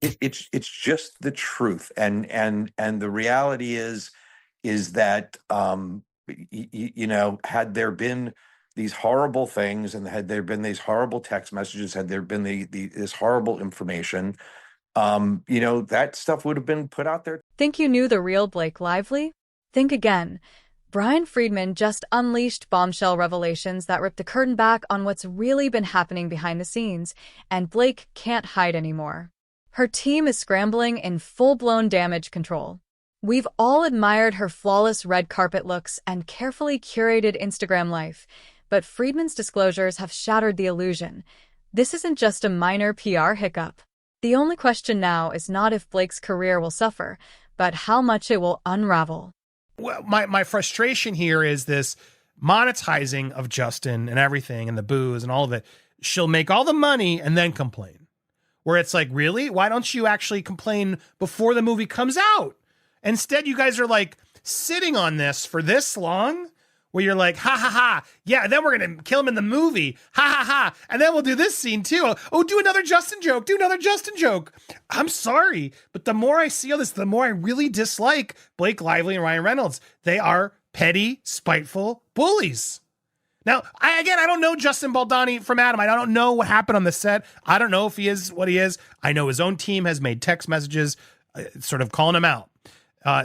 It's just the truth, and the reality is that had there been these horrible things, and had there been these horrible text messages, had there been this horrible information, that stuff would have been put out there. Think you knew the real Blake Lively? Think again. Bryan Freedman just unleashed bombshell revelations that ripped the curtain back on what's really been happening behind the scenes, and Blake can't hide anymore. Her team is scrambling in full-blown damage control. We've all admired her flawless red carpet looks and carefully curated Instagram life, but Friedman's disclosures have shattered the illusion. This isn't just a minor PR hiccup. The only question now is not if Blake's career will suffer, but how much it will unravel. Well, my frustration here is this monetizing of Justin and everything and the booze and all of it. She'll make all the money and then complain. Where it's like, really? Why don't you actually complain before the movie comes out? Instead, you guys are like sitting on this for this long, where you're like, ha ha ha, yeah, and then we're going to kill him in the movie, ha ha ha, and then we'll do this scene too. Oh, do another Justin joke, I'm sorry, but the more I see all this, the more I really dislike Blake Lively and Ryan Reynolds. They are petty, spiteful bullies. Now, I don't know Justin Baldoni from Adam. I don't know what happened on the set. I don't know if he is what he is. I know his own team has made text messages sort of calling him out.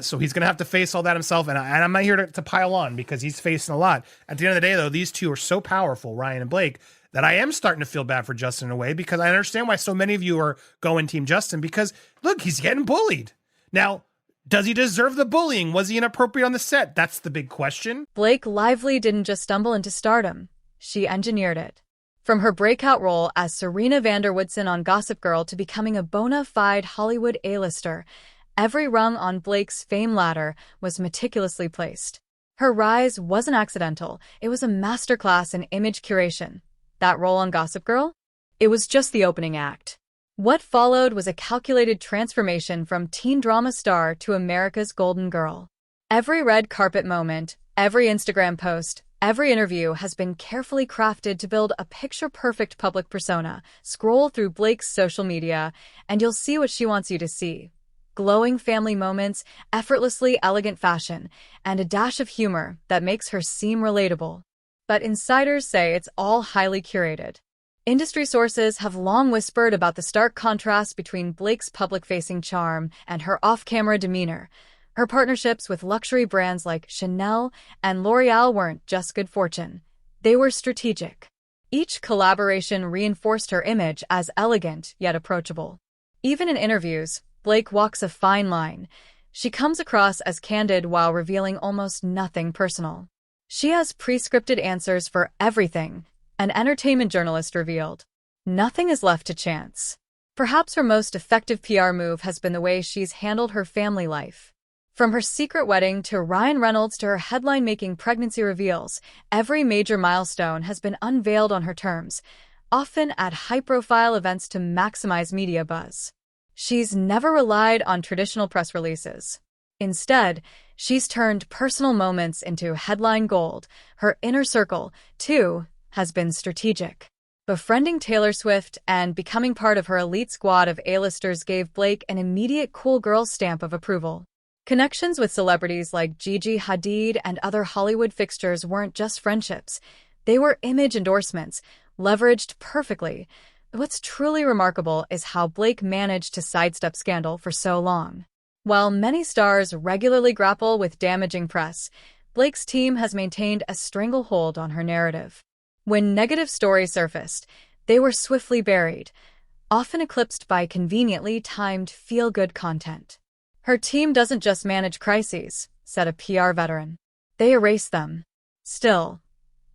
So he's going to have to face all that himself. And I'm not here to pile on because he's facing a lot. At the end of the day, though, these two are so powerful, Ryan and Blake, that I am starting to feel bad for Justin in a way, because I understand why so many of you are going Team Justin, because, look, he's getting bullied. Now, does he deserve the bullying? Was he inappropriate on the set? That's the big question. Blake Lively didn't just stumble into stardom. She engineered it. From her breakout role as Serena van der Woodsen on Gossip Girl to becoming a bona fide Hollywood A-lister, every rung on Blake's fame ladder was meticulously placed. Her rise wasn't accidental. It was a masterclass in image curation. That role on Gossip Girl? It was just the opening act. What followed was a calculated transformation from teen drama star to America's golden girl. Every red carpet moment, every Instagram post, every interview has been carefully crafted to build a picture-perfect public persona. Scroll through Blake's social media, and you'll see what she wants you to see. Glowing family moments, effortlessly elegant fashion, and a dash of humor that makes her seem relatable. But insiders say it's all highly curated. Industry sources have long whispered about the stark contrast between Blake's public-facing charm and her off-camera demeanor. Her partnerships with luxury brands like Chanel and L'Oreal weren't just good fortune. They were strategic. Each collaboration reinforced her image as elegant yet approachable. Even in interviews, Blake walks a fine line. She comes across as candid while revealing almost nothing personal. She has pre-scripted answers for everything, an entertainment journalist revealed. Nothing is left to chance. Perhaps her most effective PR move has been the way she's handled her family life. From her secret wedding to Ryan Reynolds to her headline-making pregnancy reveals, every major milestone has been unveiled on her terms, often at high-profile events to maximize media buzz. She's never relied on traditional press releases. Instead, she's turned personal moments into headline gold. Her inner circle, too, has been strategic. Befriending Taylor Swift and becoming part of her elite squad of A-listers gave Blake an immediate cool girl stamp of approval. Connections with celebrities like Gigi Hadid and other Hollywood fixtures weren't just friendships. They were image endorsements, leveraged perfectly. What's truly remarkable is how Blake managed to sidestep scandal for so long. While many stars regularly grapple with damaging press, Blake's team has maintained a stranglehold on her narrative. When negative stories surfaced, they were swiftly buried, often eclipsed by conveniently timed feel-good content. Her team doesn't just manage crises, said a PR veteran. They erase them. Still,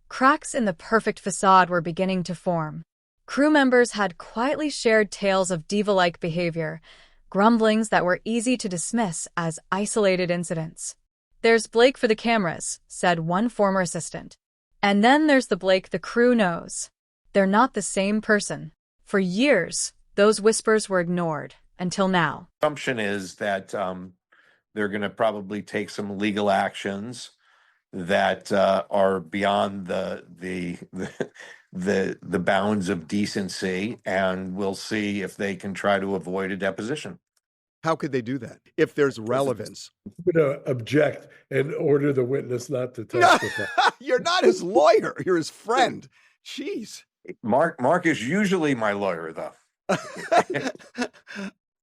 cracks in the perfect facade were beginning to form. Crew members had quietly shared tales of diva-like behavior, grumblings that were easy to dismiss as isolated incidents. "There's Blake for the cameras," said one former assistant. "And then there's the Blake the crew knows. They're not the same person." For years, those whispers were ignored, until now. Assumption is that they're going to probably take some legal actions that are beyond the bounds of decency, and we'll see if they can try to avoid a deposition. How could they do that if there's relevance? I'm going to object and order the witness not to testify. You're not his lawyer. You're his friend. Jeez. Mark is usually my lawyer, though.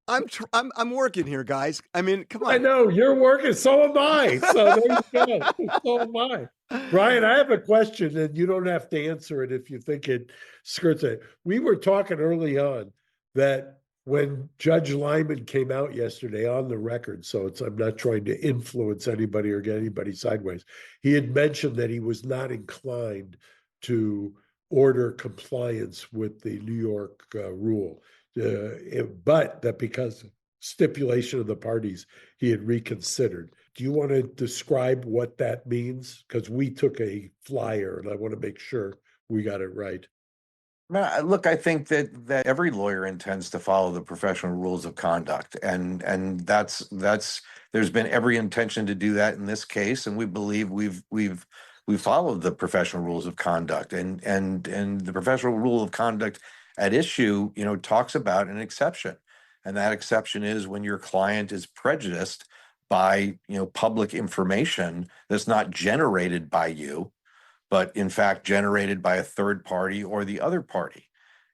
I'm working here, guys. I mean, come on. I know you're working. So am I. So there you go. So am I. Bryan, I have a question, and you don't have to answer it if you think it skirts it. We were talking early on that when Judge Lyman came out yesterday on the record, so I'm not trying to influence anybody or get anybody sideways. He had mentioned that he was not inclined to order compliance with the New York rule. But that because stipulation of the parties, he had reconsidered. Do you want to describe what that means? Because we took a flyer, and I want to make sure we got it right. Look, I think that every lawyer intends to follow the professional rules of conduct, and that's there's been every intention to do that in this case, and we believe we've followed the professional rules of conduct, and the professional rule of conduct at issue, talks about an exception. And that exception is when your client is prejudiced by, public information that's not generated by you, but in fact generated by a third party or the other party.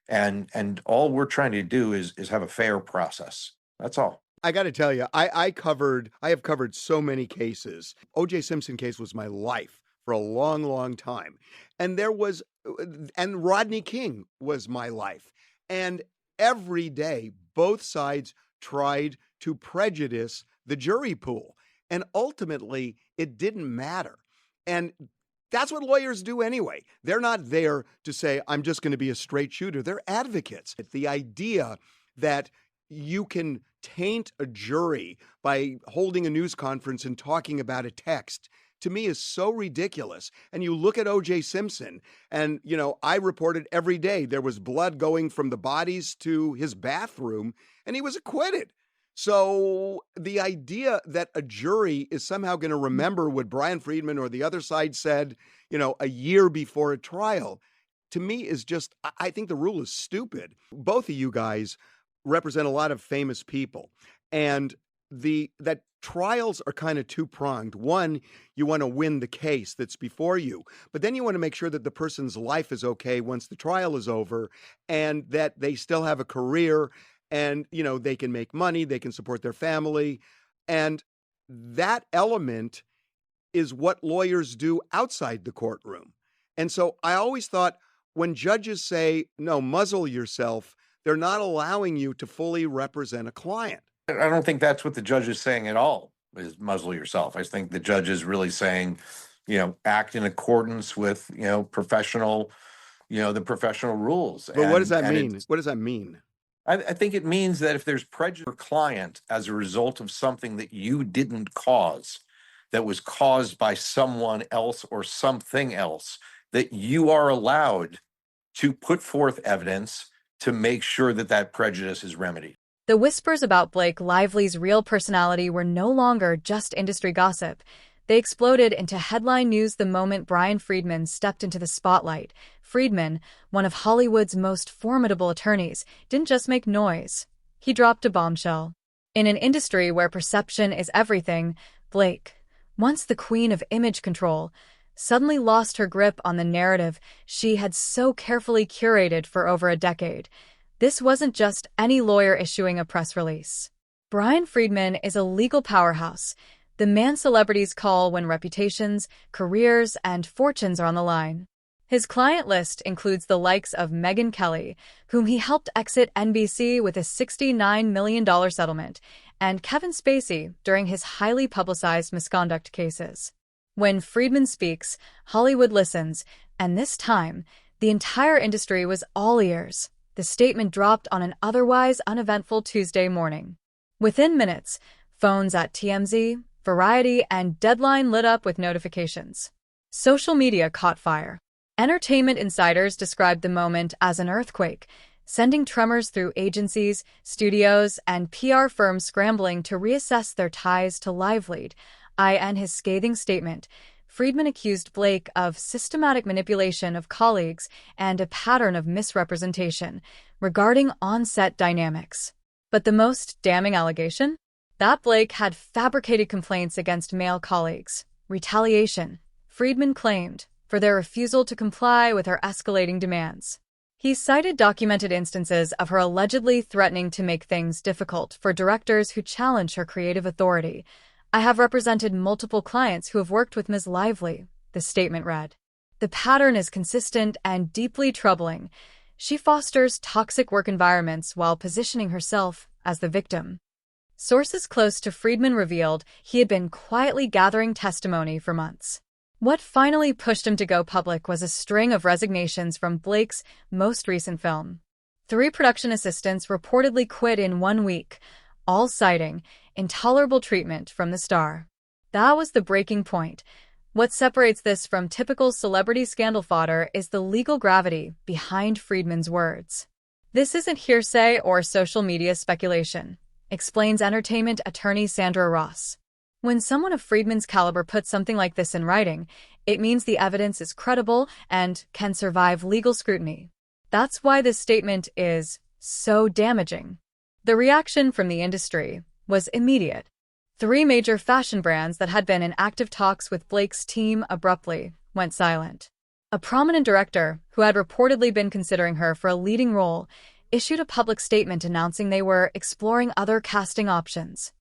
And all we're trying to do is have a fair process. That's all. I got to tell you, I have covered so many cases. O.J. Simpson case was my life for a long, long time. And Rodney King was my life. And every day, both sides tried to prejudice the jury pool. And ultimately, it didn't matter. And that's what lawyers do anyway. They're not there to say, I'm just going to be a straight shooter. They're advocates. The idea that you can taint a jury by holding a news conference and talking about a text, to me, is so ridiculous. And you look at O.J. Simpson, and, I reported every day there was blood going from the bodies to his bathroom, and he was acquitted. So the idea that a jury is somehow going to remember what Bryan Freedman or the other side said, a year before a trial, to me is just, I think the rule is stupid. Both of you guys represent a lot of famous people, and that trials are kind of two-pronged. One, you want to win the case that's before you, but then you want to make sure that the person's life is okay once the trial is over, and that they still have a career, and they can make money, they can support their family. And that element is what lawyers do outside the courtroom. And so I always thought when judges say, no, muzzle yourself, they're not allowing you to fully represent a client. I don't think that's what the judge is saying at all, is muzzle yourself. I think the judge is really saying, act in accordance with, professional, the professional rules. But what does that mean? What does that mean? I think it means that if there's prejudice for client as a result of something that you didn't cause, that was caused by someone else or something else, that you are allowed to put forth evidence to make sure that that prejudice is remedied. The whispers about Blake Lively's real personality were no longer just industry gossip. They exploded into headline news the moment Bryan Freedman stepped into the spotlight. Freedman, one of Hollywood's most formidable attorneys, didn't just make noise. He dropped a bombshell. In an industry where perception is everything, Blake, once the queen of image control, suddenly lost her grip on the narrative she had so carefully curated for over a decade. This wasn't just any lawyer issuing a press release. Bryan Freedman is a legal powerhouse, the man celebrities call when reputations, careers, and fortunes are on the line. His client list includes the likes of Megyn Kelly, whom he helped exit NBC with a $69 million settlement, and Kevin Spacey during his highly publicized misconduct cases. When Freedman speaks, Hollywood listens, and this time, the entire industry was all ears. The statement dropped on an otherwise uneventful Tuesday morning. Within minutes, phones at TMZ, Variety, and Deadline lit up with notifications. Social media caught fire. Entertainment insiders described the moment as an earthquake, sending tremors through agencies, studios, and PR firms scrambling to reassess their ties to Lively. In his scathing statement, Freedman accused Blake of systematic manipulation of colleagues and a pattern of misrepresentation regarding on-set dynamics. But the most damning allegation? That Blake had fabricated complaints against male colleagues. Retaliation, Freedman claimed, for their refusal to comply with her escalating demands. He cited documented instances of her allegedly threatening to make things difficult for directors who challenge her creative authority. "I have represented multiple clients who have worked with Ms. Lively," the statement read. "The pattern is consistent and deeply troubling. She fosters toxic work environments while positioning herself as the victim." Sources close to Freedman revealed he had been quietly gathering testimony for months. What finally pushed him to go public was a string of resignations from Blake's most recent film. 3 production assistants reportedly quit in 1 week, all citing intolerable treatment from the star. That was the breaking point. What separates this from typical celebrity scandal fodder is the legal gravity behind Freedman's words. "This isn't hearsay or social media speculation," explains entertainment attorney Sandra Ross. "When someone of Freedman's caliber puts something like this in writing, it means the evidence is credible and can survive legal scrutiny. That's why this statement is so damaging." The reaction from the industry was immediate. 3 major fashion brands that had been in active talks with Blake's team abruptly went silent. A prominent director, who had reportedly been considering her for a leading role, issued a public statement announcing they were exploring other casting options.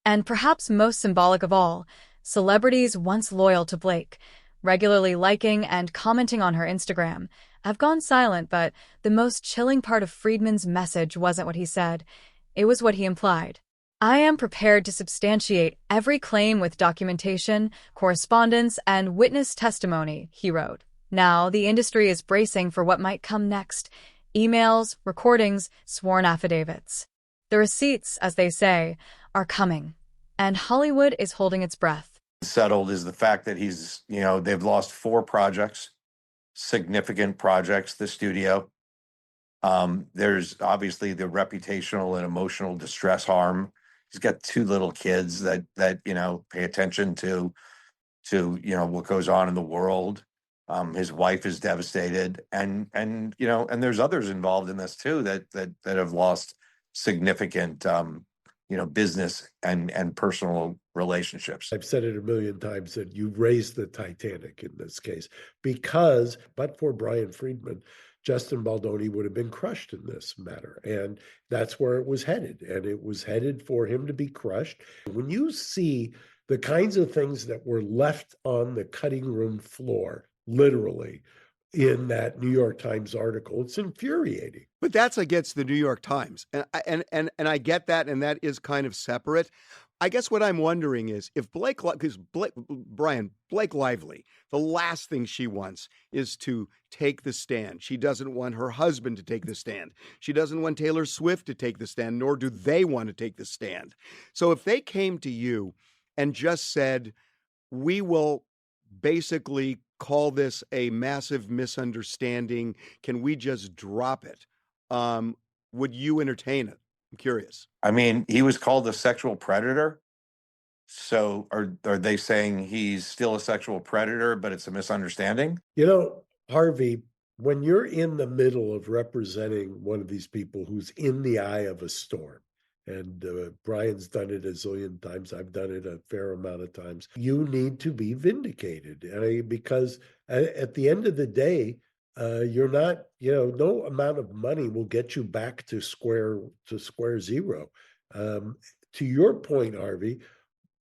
And perhaps most symbolic of all, celebrities once loyal to Blake, regularly liking and commenting on her Instagram, have gone silent. But the most chilling part of Freedman's message wasn't what he said, it was what he implied. "I am prepared to substantiate every claim with documentation, correspondence, and witness testimony," he wrote. Now, the industry is bracing for what might come next: emails, recordings, sworn affidavits. The receipts, as they say, are coming, and Hollywood is holding its breath. Settled is the fact that they've lost 4 projects, significant projects, the studio. There's obviously the reputational and emotional distress harm. He's got 2 little kids that pay attention to what goes on in the world. His wife is devastated, and there's others involved in this too that have lost significant business and personal relationships. I've said it a million times that you raised the Titanic in this case, because, but for Bryan Freedman, Justin Baldoni would have been crushed in this matter. And that's where it was headed. And it was headed for him to be crushed. When you see the kinds of things that were left on the cutting room floor, literally, in that New York Times article, it's infuriating. But that's against the New York Times. And I get that, and that is kind of separate. I guess what I'm wondering is if Blake Lively, the last thing she wants is to take the stand. She doesn't want her husband to take the stand. She doesn't want Taylor Swift to take the stand, nor do they want to take the stand. So if they came to you and just said, "We will basically call this a massive misunderstanding, can we just drop it?" Would you entertain it? I'm curious. I mean, he was called a sexual predator. So are they saying he's still a sexual predator, but it's a misunderstanding? Harvey, when you're in the middle of representing one of these people who's in the eye of a storm, and Bryan's done it a zillion times, I've done it a fair amount of times, you need to be vindicated. Because at the end of the day, you're not, no amount of money will get you back to square zero. To your point, Harvey,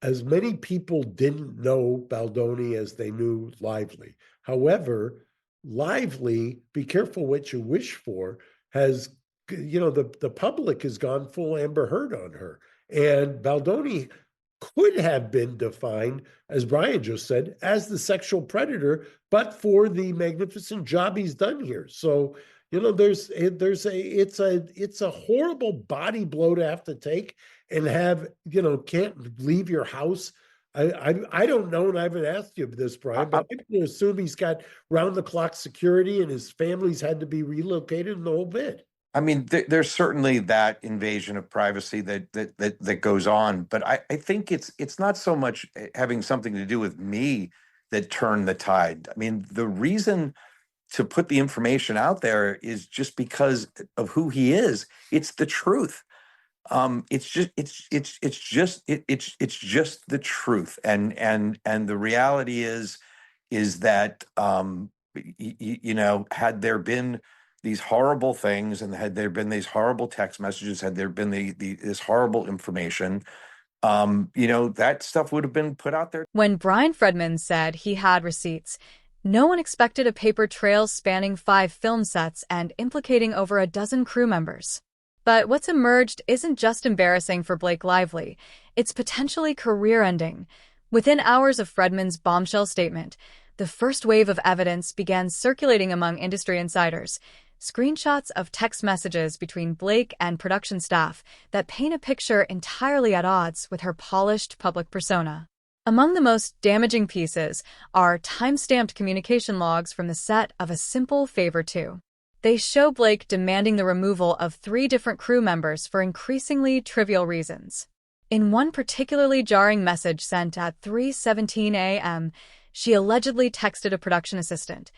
as many people didn't know Baldoni as they knew Lively. However, Lively, be careful what you wish for, has, the public has gone full Amber Heard on her. And Baldoni could have been defined, as Bryan just said, as the sexual predator, but for the magnificent job he's done here. So, it's a horrible body blow to have to take and have, can't leave your house. I don't know, and I haven't asked you this, Bryan, but I'm going to assume he's got round the clock security and his family's had to be relocated and the whole bit. I mean, there's certainly that invasion of privacy that goes on, but I think it's not so much having something to do with me that turned the tide. I mean, the reason to put the information out there is just because of who he is. It's the truth. It's just the truth. And the reality is that had there been these horrible things, and had there been these horrible text messages, had there been this horrible information, that stuff would have been put out there. When Bryan Freedman said he had receipts, no one expected a paper trail spanning 5 film sets and implicating over a dozen crew members. But what's emerged isn't just embarrassing for Blake Lively, it's potentially career-ending. Within hours of Freedman's bombshell statement, the first wave of evidence began circulating among industry insiders. Screenshots of text messages between Blake and production staff that paint a picture entirely at odds with her polished public persona. Among the most damaging pieces are time-stamped communication logs from the set of A Simple Favor 2. They show Blake demanding the removal of 3 different crew members for increasingly trivial reasons. In one particularly jarring message sent at 3:17 a.m., she allegedly texted a production assistant,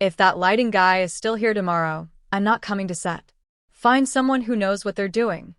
"If that lighting guy is still here tomorrow, I'm not coming to set. Find someone who knows what they're doing."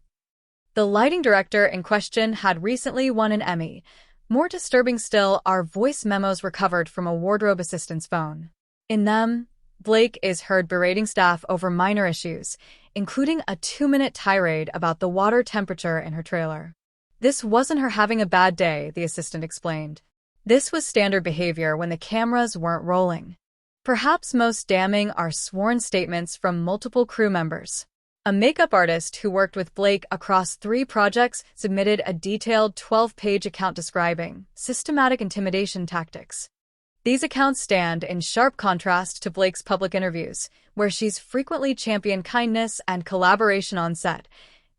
The lighting director in question had recently won an Emmy. More disturbing still are voice memos recovered from a wardrobe assistant's phone. In them, Blake is heard berating staff over minor issues, including a 2-minute tirade about the water temperature in her trailer. "This wasn't her having a bad day," the assistant explained. "This was standard behavior when the cameras weren't rolling." Perhaps most damning are sworn statements from multiple crew members. A makeup artist who worked with Blake across 3 projects submitted a detailed 12-page account describing systematic intimidation tactics. These accounts stand in sharp contrast to Blake's public interviews, where she's frequently championed kindness and collaboration on set.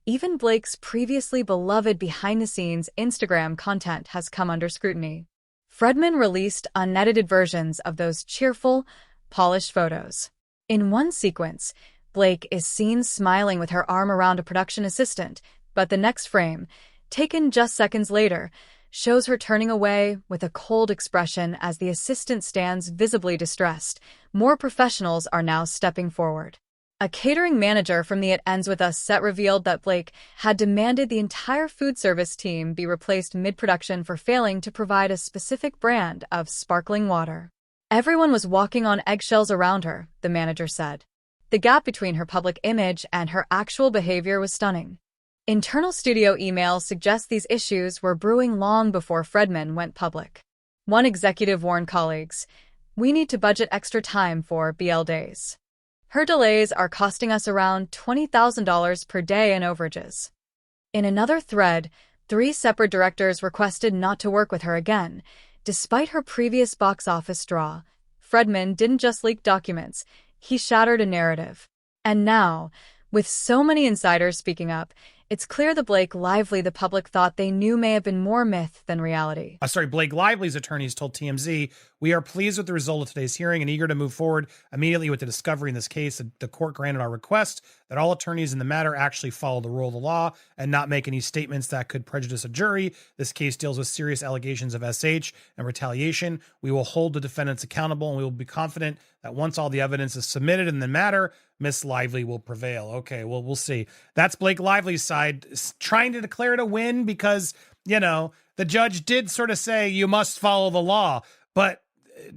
Even Blake's previously beloved behind-the-scenes Instagram content has come under scrutiny. Freedman released unedited versions of those cheerful, polished photos. In one sequence, Blake is seen smiling with her arm around a production assistant, but the next frame, taken just seconds later, shows her turning away with a cold expression as the assistant stands visibly distressed. More professionals are now stepping forward. A catering manager from the It Ends With Us set revealed that Blake had demanded the entire food service team be replaced mid-production for failing to provide a specific brand of sparkling water. "Everyone was walking on eggshells around her," the manager said. The gap between her public image and her actual behavior was stunning. Internal studio emails suggest these issues were brewing long before Freedman went public. One executive warned colleagues, "We need to budget extra time for BL days. Her delays are costing us around $20,000 per day in overages." In another thread, 3 separate directors requested not to work with her again, despite her previous box office draw. Freedman didn't just leak documents, he shattered a narrative. And now, with so many insiders speaking up, it's clear the Blake Lively the public thought they knew may have been more myth than reality. Blake Lively's attorneys told TMZ, "We are pleased with the result of today's hearing and eager to move forward immediately with the discovery in this case. The court granted our request that all attorneys in the matter actually follow the rule of the law and not make any statements that could prejudice a jury. This case deals with serious allegations of SH and retaliation. We will hold the defendants accountable, and we will be confident that once all the evidence is submitted in the matter, Miss Lively will prevail." Okay, well, we'll see. That's Blake Lively's side trying to declare it a win because, the judge did sort of say you must follow the law. But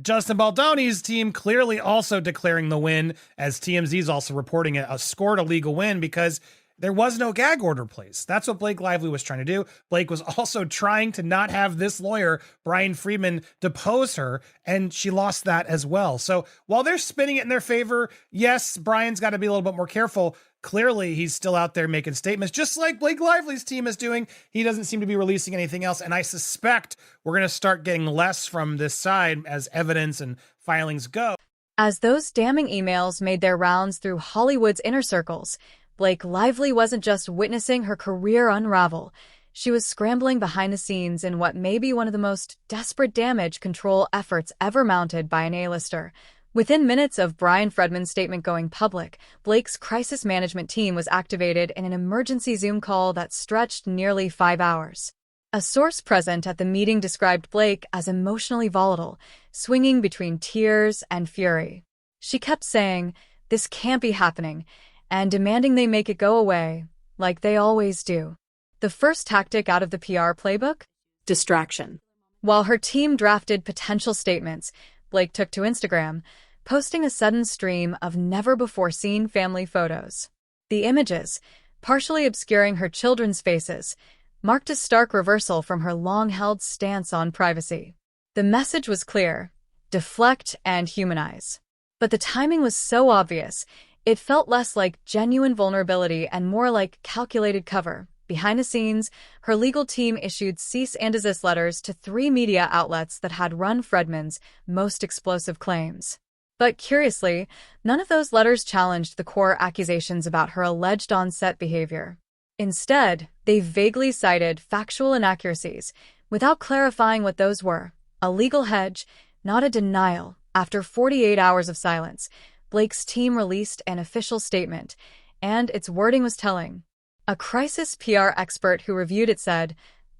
Justin Baldoni's team clearly also declaring the win, as TMZ is also reporting it, scored a legal win because there was no gag order placed. That's what Blake Lively was trying to do. Blake was also trying to not have this lawyer, Bryan Freedman, depose her, and she lost that as well. So while they're spinning it in their favor, yes, Bryan's got to be a little bit more careful. Clearly, he's still out there making statements, just like Blake Lively's team is doing. He doesn't seem to be releasing anything else, and I suspect we're going to start getting less from this side as evidence and filings go. As those damning emails made their rounds through Hollywood's inner circles, Blake Lively wasn't just witnessing her career unravel. She was scrambling behind the scenes in what may be one of the most desperate damage control efforts ever mounted by an A-lister. Within minutes of Bryan Freedman's statement going public, Blake's crisis management team was activated in an emergency Zoom call that stretched nearly 5 hours. A source present at the meeting described Blake as emotionally volatile, swinging between tears and fury. She kept saying, "This can't be happening," and demanding they make it go away, like they always do. The first tactic out of the PR playbook? Distraction. While her team drafted potential statements, Blake took to Instagram, posting a sudden stream of never-before-seen family photos. The images, partially obscuring her children's faces, marked a stark reversal from her long-held stance on privacy. The message was clear: deflect and humanize. But the timing was so obvious, it felt less like genuine vulnerability and more like calculated cover. Behind the scenes, her legal team issued cease and desist letters to 3 media outlets that had run Freedman's most explosive claims. But curiously, none of those letters challenged the core accusations about her alleged on-set behavior. Instead, they vaguely cited factual inaccuracies, without clarifying what those were. A legal hedge, not a denial. After 48 hours of silence, Blake's team released an official statement, and its wording was telling. A crisis PR expert who reviewed it said,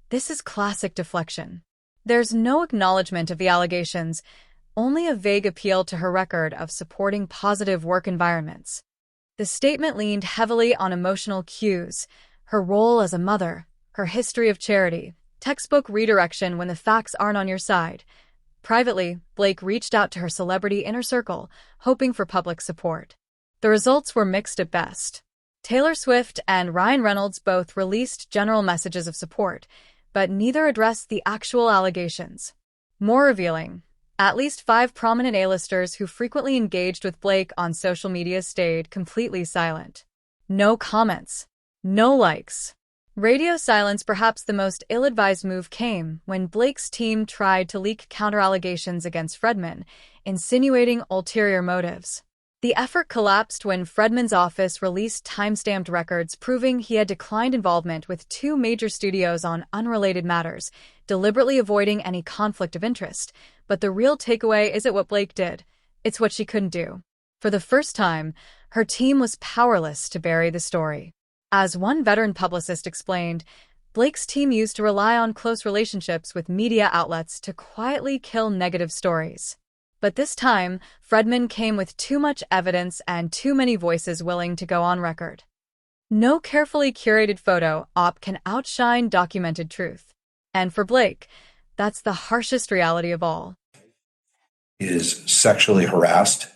"This is classic deflection." There's no acknowledgement of the allegations, only a vague appeal to her record of supporting positive work environments. The statement leaned heavily on emotional cues: her role as a mother, her history of charity, textbook redirection when the facts aren't on your side. Privately, Blake reached out to her celebrity inner circle, hoping for public support. The results were mixed at best. Taylor Swift and Ryan Reynolds both released general messages of support, but neither addressed the actual allegations. More revealing, at least 5 prominent A-listers who frequently engaged with Blake on social media stayed completely silent. No comments. No likes. Radio silence, perhaps the most ill-advised move, came when Blake's team tried to leak counter-allegations against Freedman, insinuating ulterior motives. The effort collapsed when Freedman's office released time-stamped records proving he had declined involvement with 2 major studios on unrelated matters, deliberately avoiding any conflict of interest. But the real takeaway isn't what Blake did, it's what she couldn't do. For the first time, her team was powerless to bury the story. As one veteran publicist explained, Blake's team used to rely on close relationships with media outlets to quietly kill negative stories. But this time, Freedman came with too much evidence and too many voices willing to go on record. No carefully curated photo op can outshine documented truth. And for Blake, that's the harshest reality of all. Is sexually harassed.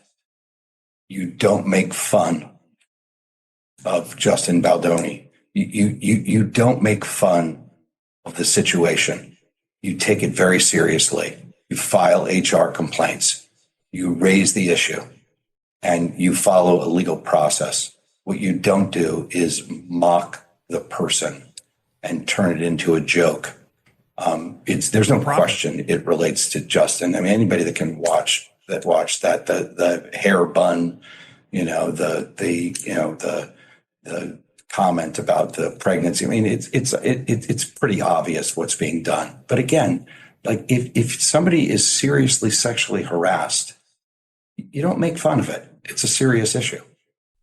You don't make fun of Justin Baldoni. You don't make fun of the situation. You take it very seriously. You file HR complaints. You raise the issue, and you follow a legal process. What you don't do is mock the person and turn it into a joke. There's no question it relates to Justin. I mean, anybody that can watch that, the hair bun, the comment about the pregnancy. I mean, it's pretty obvious what's being done. But again, like if somebody is seriously sexually harassed, you don't make fun of it. It's a serious issue.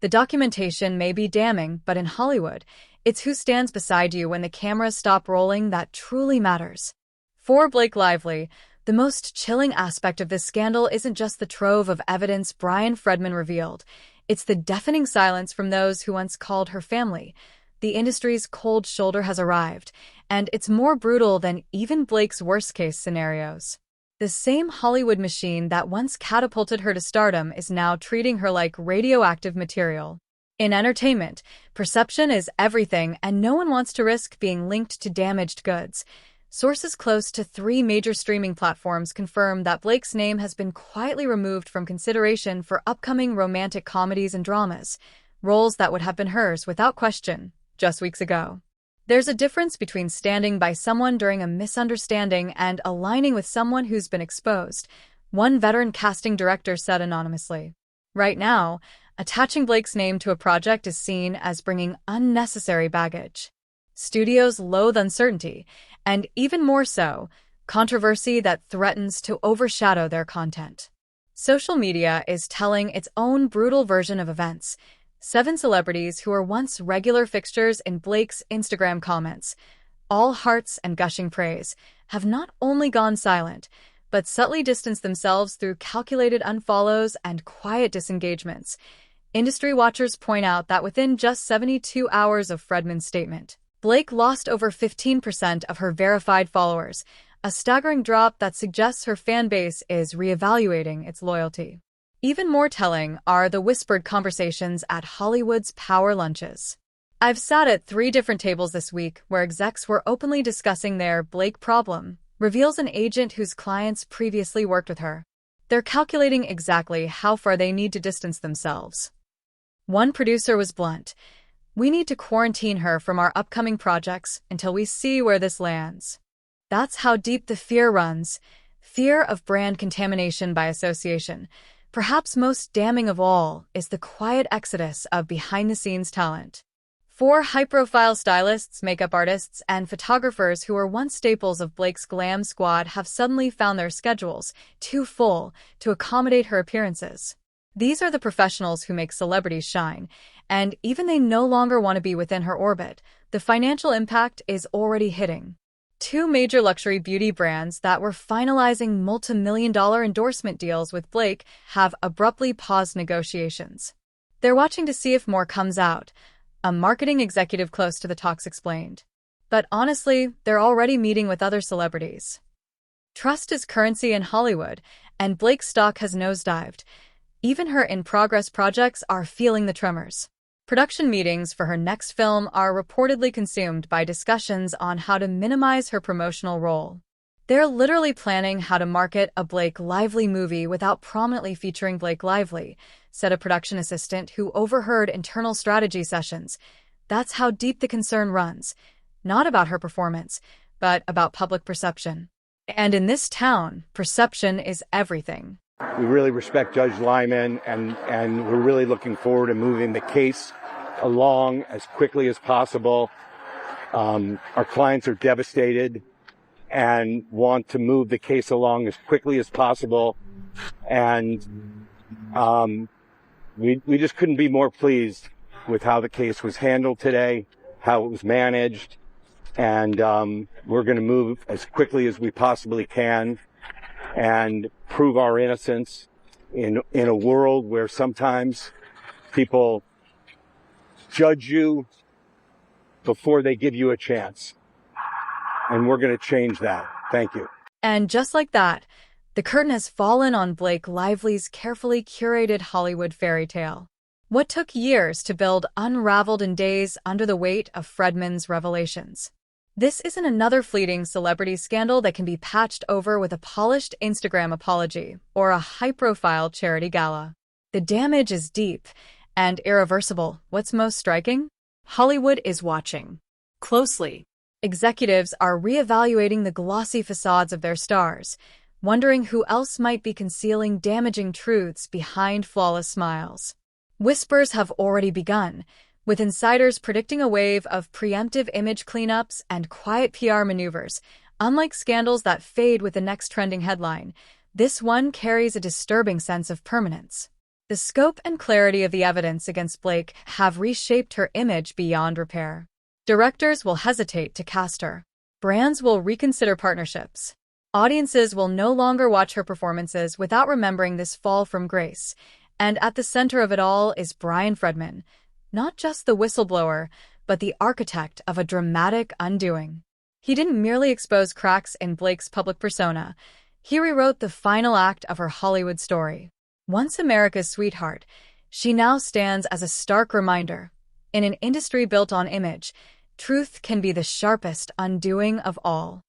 The documentation may be damning, but in Hollywood, it's who stands beside you when the cameras stop rolling that truly matters. For Blake Lively, the most chilling aspect of this scandal isn't just the trove of evidence Bryan Freedman revealed. It's the deafening silence from those who once called her family. The industry's cold shoulder has arrived, and it's more brutal than even Blake's worst-case scenarios. The same Hollywood machine that once catapulted her to stardom is now treating her like radioactive material. In entertainment, perception is everything, and no one wants to risk being linked to damaged goods. Sources close to 3 major streaming platforms confirm that Blake's name has been quietly removed from consideration for upcoming romantic comedies and dramas, roles that would have been hers without question just weeks ago. There's a difference between standing by someone during a misunderstanding and aligning with someone who's been exposed, one veteran casting director said anonymously. Right now, attaching Blake's name to a project is seen as bringing unnecessary baggage. Studios loathe uncertainty, and even more so, controversy that threatens to overshadow their content. Social media is telling its own brutal version of events. 7 celebrities who were once regular fixtures in Blake's Instagram comments, all hearts and gushing praise, have not only gone silent, but subtly distanced themselves through calculated unfollows and quiet disengagements. Industry watchers point out that within just 72 hours of Freedman's statement, Blake lost over 15% of her verified followers, a staggering drop that suggests her fan base is reevaluating its loyalty. Even more telling are the whispered conversations at Hollywood's power lunches. I've sat at 3 different tables this week where execs were openly discussing their Blake problem, reveals an agent whose clients previously worked with her. They're calculating exactly how far they need to distance themselves. One producer was blunt. "We need to quarantine her from our upcoming projects until we see where this lands." That's how deep the fear runs. Fear of brand contamination by association. Perhaps most damning of all is the quiet exodus of behind-the-scenes talent. 4 high-profile stylists, makeup artists, and photographers who were once staples of Blake's glam squad have suddenly found their schedules too full to accommodate her appearances. These are the professionals who make celebrities shine, and even they no longer want to be within her orbit. The financial impact is already hitting. 2 major luxury beauty brands that were finalizing multi-million-dollar endorsement deals with Blake have abruptly paused negotiations. They're watching to see if more comes out, a marketing executive close to the talks explained. But honestly, they're already meeting with other celebrities. Trust is currency in Hollywood, and Blake's stock has nosedived. Even her in-progress projects are feeling the tremors. Production meetings for her next film are reportedly consumed by discussions on how to minimize her promotional role. They're literally planning how to market a Blake Lively movie without prominently featuring Blake Lively, said a production assistant who overheard internal strategy sessions. That's how deep the concern runs. Not about her performance, but about public perception. And in this town, perception is everything. We really respect Judge Lyman, and we're really looking forward to moving the case along as quickly as possible. Our clients are devastated and want to move the case along as quickly as possible. And we just couldn't be more pleased with how the case was handled today, how it was managed. And we're going to move as quickly as we possibly can and prove our innocence in a world where sometimes people judge you before they give you a chance. And we're going to change that. Thank you. And just like that, the curtain has fallen on Blake Lively's carefully curated Hollywood fairy tale. What took years to build unraveled in days under the weight of Freedman's revelations. This isn't another fleeting celebrity scandal that can be patched over with a polished Instagram apology or a high-profile charity gala. The damage is deep and irreversible. What's most striking? Hollywood is watching closely. Executives are reevaluating the glossy facades of their stars, wondering who else might be concealing damaging truths behind flawless smiles. Whispers have already begun, with insiders predicting a wave of preemptive image cleanups and quiet PR maneuvers. Unlike scandals that fade with the next trending headline, this one carries a disturbing sense of permanence. The scope and clarity of the evidence against Blake have reshaped her image beyond repair. Directors will hesitate to cast her. Brands will reconsider partnerships. Audiences will no longer watch her performances without remembering this fall from grace. And at the center of it all is Bryan Freedman, not just the whistleblower, but the architect of a dramatic undoing. He didn't merely expose cracks in Blake's public persona. He rewrote the final act of her Hollywood story. Once America's sweetheart, she now stands as a stark reminder. In an industry built on image, truth can be the sharpest undoing of all.